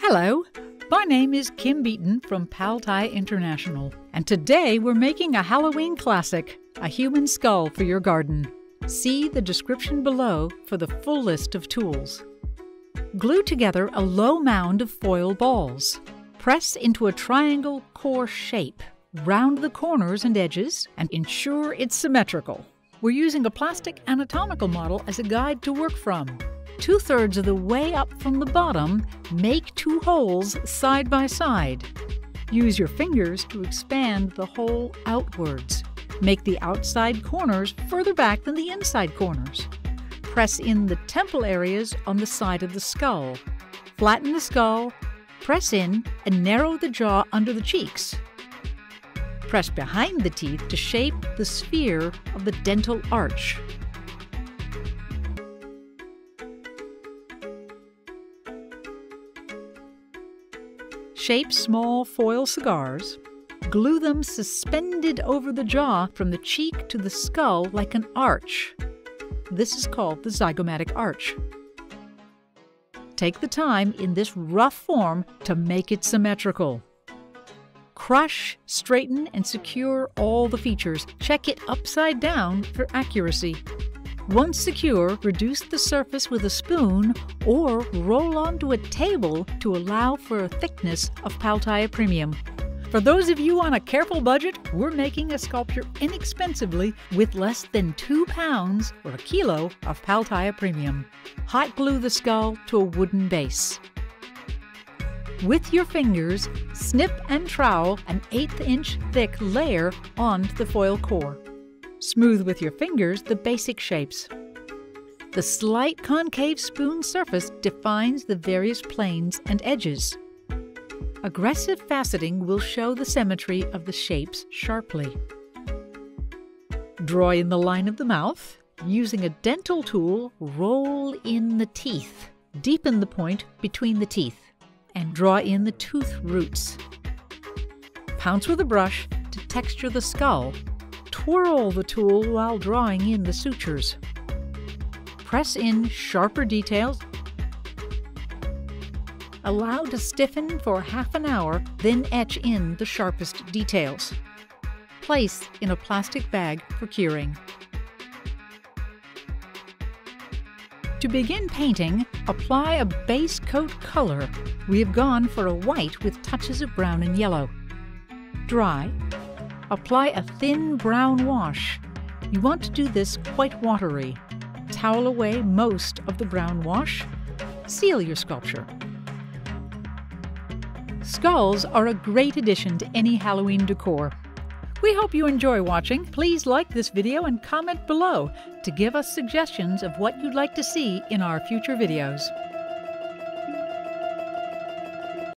Hello, my name is Kim Beaton from Pal Tiya International, and today we're making a Halloween classic, a human skull for your garden. See the description below for the full list of tools. Glue together a low mound of foil balls. Press into a triangle core shape. Round the corners and edges and ensure it's symmetrical. We're using a plastic anatomical model as a guide to work from. 2/3 of the way up from the bottom, make 2 holes side by side. Use your fingers to expand the hole outwards. Make the outside corners further back than the inside corners. Press in the temple areas on the side of the skull. Flatten the skull, press in, and narrow the jaw under the cheeks. Press behind the teeth to shape the sphere of the dental arch. Shape small foil cigars. Glue them suspended over the jaw from the cheek to the skull like an arch. This is called the zygomatic arch. Take the time in this rough form to make it symmetrical. Crush, straighten, and secure all the features. Check it upside down for accuracy. Once secure, reduce the surface with a spoon or roll onto a table to allow for a thickness of Pal Tiya Premium. For those of you on a careful budget, we're making a sculpture inexpensively with less than 2 pounds or a kilo of Pal Tiya Premium. Hot glue the skull to a wooden base. With your fingers, snip and trowel an 1/8 inch thick layer onto the foil core. Smooth with your fingers the basic shapes. The slight concave spoon surface defines the various planes and edges. Aggressive faceting will show the symmetry of the shapes sharply. Draw in the line of the mouth. Using a dental tool, roll in the teeth. Deepen the point between the teeth and draw in the tooth roots. Pounce with a brush to texture the skull. Twirl the tool while drawing in the sutures. Press in sharper details. Allow to stiffen for half an hour, then etch in the sharpest details. Place in a plastic bag for curing. To begin painting, apply a base coat color. We have gone for a white with touches of brown and yellow. Dry. Apply a thin brown wash. You want to do this quite watery. Towel away most of the brown wash. Seal your sculpture. Skulls are a great addition to any Halloween decor. We hope you enjoy watching. Please like this video and comment below to give us suggestions of what you'd like to see in our future videos.